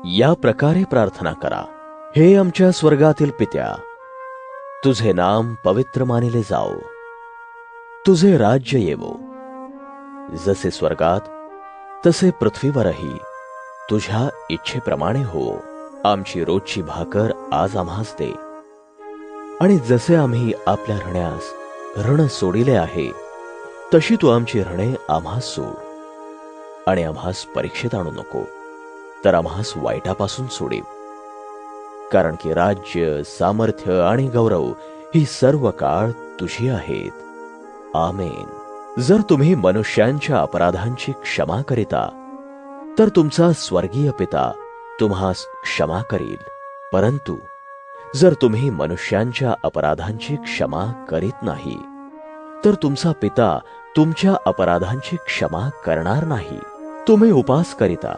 या प्रकारे प्रार्थना करा. हे आमच्या स्वर्गातील पित्या, तुझे नाम पवित्र मानिले जाओ. तुझे राज्य येवो. जसे स्वर्गात तसे पृथ्वीवरही तुझ्या इच्छेप्रमाणे हो. आमची रोजची भाकर आज आम्हास दे, आणि जसे आम्ही आपल्या ऋण्यास ऋण सोडिले आहे, तशी तू आमची ऋणे आम्हास सोड. आणि आम्हास परीक्षेत आणू नको, तर आम्हास वाईटापासून सोडीव. कारण की राज्य, सामर्थ्य आणि गौरव ही सर्व काळ तुझी आहेत. आमेन. जर तुम्ही मनुष्यांच्या अपराधांची क्षमा करिता, तर तुमचा स्वर्गीय पिता तुम्हास क्षमा करील. परंतु जर तुम्ही मनुष्यांच्या अपराधांची क्षमा करीत नाही, तर तुमचा पिता तुमच्या अपराधांची क्षमा करणार नाही. तुम्ही उपास करिता,